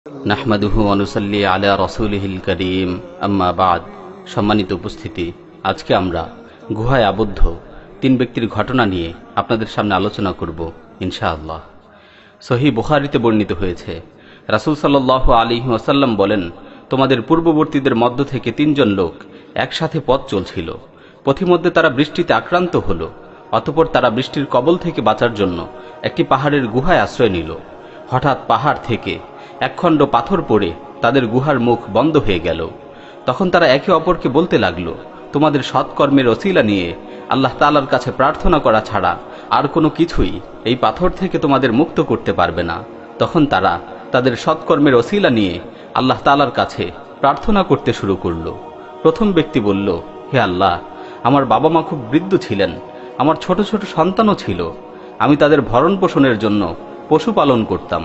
নাহমাদুহু ওয়া নুসাল্লি আলা রাসূলিহিল কারীম আম্মা বাদ। সম্মানিত উপস্থিতি, আজকে আমরা গুহায় আবদ্ধ তিন ব্যক্তির ঘটনা নিয়ে আপনাদের সামনে আলোচনা করব ইনশাআল্লাহ। সহিহ বুখারীতে বর্ণিত হয়েছে, রাসূল সাল্লাল্লাহু আলাইহি ওয়াসাল্লাম বলেন, তোমাদের পূর্ববর্তীদের মধ্য থেকে তিনজন লোক একসাথে পথ চলছিল। পথিমধ্যে তারা বৃষ্টিতে আক্রান্ত হলো। অতঃপর তারা বৃষ্টির কবল থেকে বাঁচার জন্য একটি পাহাড়ের গুহায় আশ্রয় নিল। হঠাৎ পাহাড় থেকে একখণ্ড পাথর পড়ে তাদের গুহার মুখ বন্ধ হয়ে গেল। তখন তারা একে অপরকে বলতে লাগলো, তোমাদের সৎকর্মের ওসিলা নিয়ে আল্লাহ তাআলার কাছে প্রার্থনা করা ছাড়া আর কোনো কিছুই এই পাথর থেকে তোমাদের মুক্ত করতে পারবে না। তখন তারা তাদের সৎকর্মের ওসিলা নিয়ে আল্লাহ তাআলার কাছে প্রার্থনা করতে শুরু করলো। প্রথম ব্যক্তি বলল, হে আল্লাহ, আমার বাবা মা খুব বৃদ্ধ ছিলেন, আমার ছোট ছোট সন্তানও ছিল। আমি তাদের ভরণ পোষণের জন্য পশুপালন করতাম।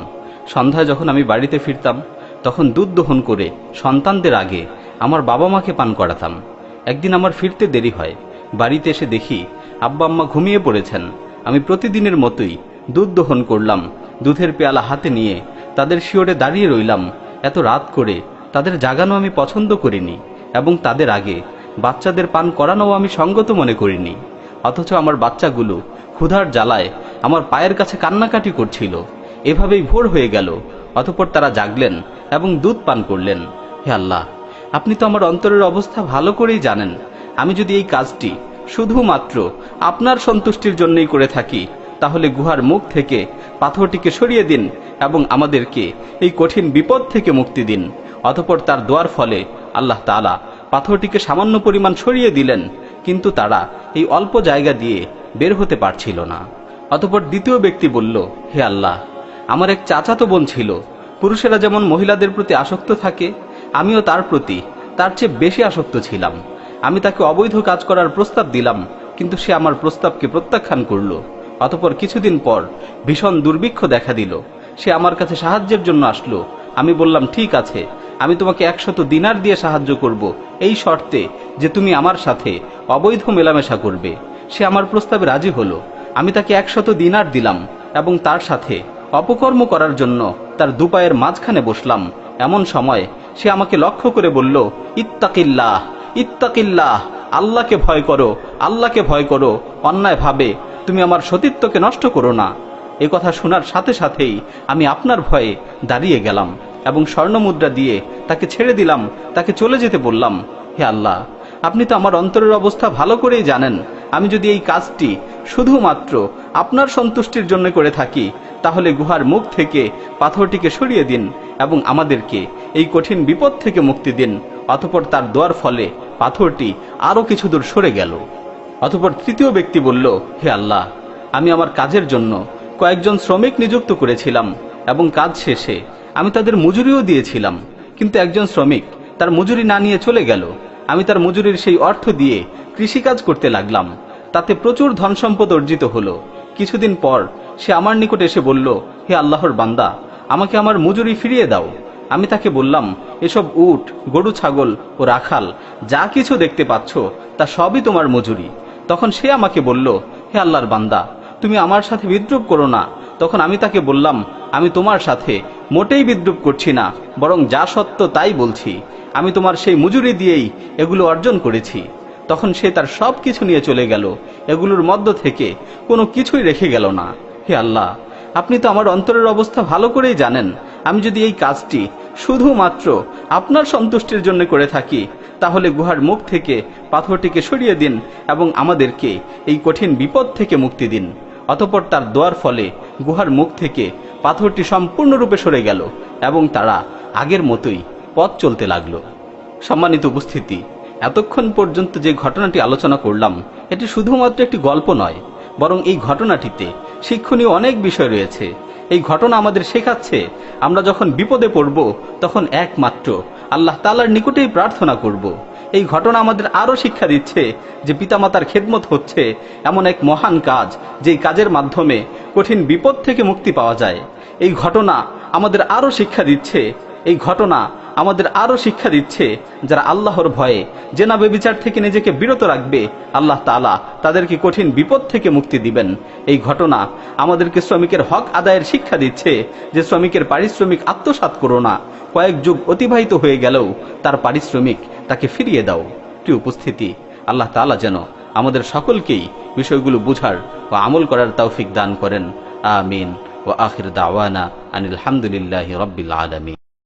সন্ধ্যায় যখন আমি বাড়িতে ফিরতাম তখন দুধ দহন করে সন্তানদের আগে আমার বাবা মাকে পান করাতাম। একদিন আমার ফিরতে দেরি হয়। বাড়িতে এসে দেখি আব্বা আম্মা ঘুমিয়ে পড়েছেন। আমি প্রতিদিনের মতোই দুধ দহন করলাম। দুধের পেয়ালা হাতে নিয়ে তাদের শিয়রে দাঁড়িয়ে রইলাম। এত রাত করে তাদের জাগানো আমি পছন্দ করিনি এবং তাদের আগে বাচ্চাদের পান করানোও আমি সঙ্গত মনে করিনি। অথচ আমার বাচ্চাগুলো ক্ষুধার জ্বালায় আমার পায়ের কাছে কান্নাকাটি করছিল। এভাবেই ভোর হয়ে গেল। অতঃপর তারা জাগলেন এবং দুধ পান করলেন। হে আল্লাহ, আপনি তো আমার অন্তরের অবস্থা ভালো করেই জানেন। আমি যদি এই কাজটি শুধুমাত্র আপনার সন্তুষ্টির জন্যই করে থাকি, তাহলে গুহার মুখ থেকে পাথরটিকে সরিয়ে দিন এবং আমাদেরকে এই কঠিন বিপদ থেকে মুক্তি দিন। অতঃপর তার দোয়ার ফলে আল্লাহ তাআলা পাথরটিকে সামান্য পরিমাণ সরিয়ে দিলেন, কিন্তু তারা এই অল্প জায়গা দিয়ে বের হতে পারছিল না। অতঃপর দ্বিতীয় ব্যক্তি বলল, হে আল্লাহ, আমার এক চাচাতো বোন ছিল। পুরুষেরা যেমন মহিলাদের প্রতি আসক্ত থাকে, আমিও তার প্রতি তার চেয়ে বেশি আসক্ত ছিলাম। আমি তাকে অবৈধ কাজ করার প্রস্তাব দিলাম, কিন্তু সে আমার প্রস্তাবকে প্রত্যাখ্যান করল। অতঃপর কিছুদিন পর ভীষণ দুর্ভিক্ষ দেখা দিল। সে আমার কাছে সাহায্যের জন্য আসলো। আমি বললাম, ঠিক আছে, আমি তোমাকে 100 দিনার দিয়ে সাহায্য করব, এই শর্তে যে তুমি আমার সাথে অবৈধ মেলামেশা করবে। সে আমার প্রস্তাবে রাজি হলো। আমি তাকে 100 দিনার দিলাম এবং তার সাথে অপকর্ম করার জন্য তার দুপায়ের মাঝখানে বসলাম। এমন সময় সে আমাকে লক্ষ্য করে বলল, ইত্তাকিল্লাহ, ইত্তাকিল্লাহ, আল্লাহকে ভয় করো, আল্লাহকে ভয় করো, অন্যায় ভাবে তুমি আমার সতীত্বকে নষ্ট করো না। এ কথা শোনার সাথে সাথেই আমি আপনার ভয়ে দাঁড়িয়ে গেলাম এবং স্বর্ণমুদ্রা দিয়ে তাকে ছেড়ে দিলাম। তাকে চলে যেতে বললাম। হে আল্লাহ, আপনি তো আমার অন্তরের অবস্থা ভালো করেই জানেন। আমি যদি এই কাজটি শুধুমাত্র আপনার সন্তুষ্টির জন্য করে থাকি, তাহলে গুহার মুখ থেকে পাথরটিকে সরিয়ে দিন এবং আমাদেরকে এই কঠিন বিপদ থেকে মুক্তি দিন। অতঃপর তার দোয়ার ফলে পাথরটি আরো কিছু দূর সরে গেল। অতঃপর তৃতীয় ব্যক্তি বলল, হে আল্লাহ, আমি আমার কাজের জন্য কয়েকজন শ্রমিক নিযুক্ত করেছিলাম এবং কাজ শেষে আমি তাদের মজুরিও দিয়েছিলাম, কিন্তু একজন শ্রমিক তার মজুরি না নিয়ে চলে গেল। আমি তার মজুরির সেই অর্থ দিয়ে কৃষিকাজ করতে লাগলাম। তাতে প্রচুর ধন সম্পদ অর্জিত হলো। কিছুদিন পর সে আমার নিকট এসে বলল, হে আল্লাহর বান্দা, আমাকে আমার মজুরি ফিরিয়ে দাও। আমি তাকে বললাম, এসব উট, গরু, ছাগল ও রাখাল যা কিছু দেখতে পাচ্ছ তা সবই তোমার মজুরি। তখন সে আমাকে বলল, হে আল্লাহর বান্দা, তুমি আমার সাথে বিদ্রূপ করো না। তখন আমি তাকে বললাম, আমি তোমার সাথে মোটেই বিদ্রূপ করছি না, বরং যা সত্য তাই বলছি। আমি তোমার সেই মজুরি দিয়েই এগুলো অর্জন করেছি। তখন সে তার সব কিছু নিয়ে চলে গেল। এগুলোর মধ্য থেকে কোনো কিছুই রেখে গেল না। হে আল্লাহ, আপনি তো আমার অন্তরের অবস্থা ভালো করেই জানেন। আমি যদি এই কাজটি শুধুমাত্র আপনার সন্তুষ্টির জন্য করে থাকি, তাহলে গুহার মুখ থেকে পাথরটিকে সরিয়ে দিন এবং আমাদেরকে এই কঠিন বিপদ থেকে মুক্তি দিন। অতঃপর তার দোয়ার ফলে গুহার মুখ থেকে পাথরটি সম্পূর্ণরূপে সরে গেল এবং তারা আগের মতোই পথ চলতে লাগলো। সম্মানিত উপস্থিতি, এতক্ষণ পর্যন্ত যে ঘটনাটি আলোচনা করলাম, এটি শুধুমাত্র একটি গল্প নয়, বরং এই ঘটনাটিতে শিক্ষণীয় অনেক বিষয় রয়েছে। এই ঘটনা আমাদের শেখাচ্ছে, আমরা যখন বিপদে পড়ব তখন একমাত্র আল্লাহ তাআলার নিকটেই প্রার্থনা করব। এই ঘটনা আমাদের আরো শিক্ষা দিচ্ছে যে পিতামাতার খেদমত হচ্ছে এমন এক মহান কাজ, যেই কাজের মাধ্যমে কঠিন বিপদ থেকে মুক্তি পাওয়া যায়। এই ঘটনা আমাদের আরো শিক্ষা দিচ্ছে এই ঘটনা আমাদের আরো শিক্ষা দিচ্ছে, যারা আল্লাহর ভয়ে জেনা ব্যভিচার থেকে নিজেকে বিরত রাখবে, আল্লাহ তাআলা তাদেরকে কঠিন বিপদ থেকে মুক্তি দিবেন। এই ঘটনা আমাদেরকে শ্রমিকের হক আদায়ের শিক্ষা দিচ্ছে, যে শ্রমিকের পারিশ্রমিক আত্মসাৎ করো না, কয়েক যুগ অতিবাহিত হয়ে গেলেও তার পারিশ্রমিক তাকে ফিরিয়ে দাও। প্রিয় উপস্থিতি, আল্লাহ তাআলা যেন আমাদের সকলকেই বিষয়গুলো বুঝার ও আমল করার তৌফিক দান করেন। আমিন। ওয়া আখির দাওয়ানা আনিল হামদুলিল্লাহি রাব্বিল আলামিন।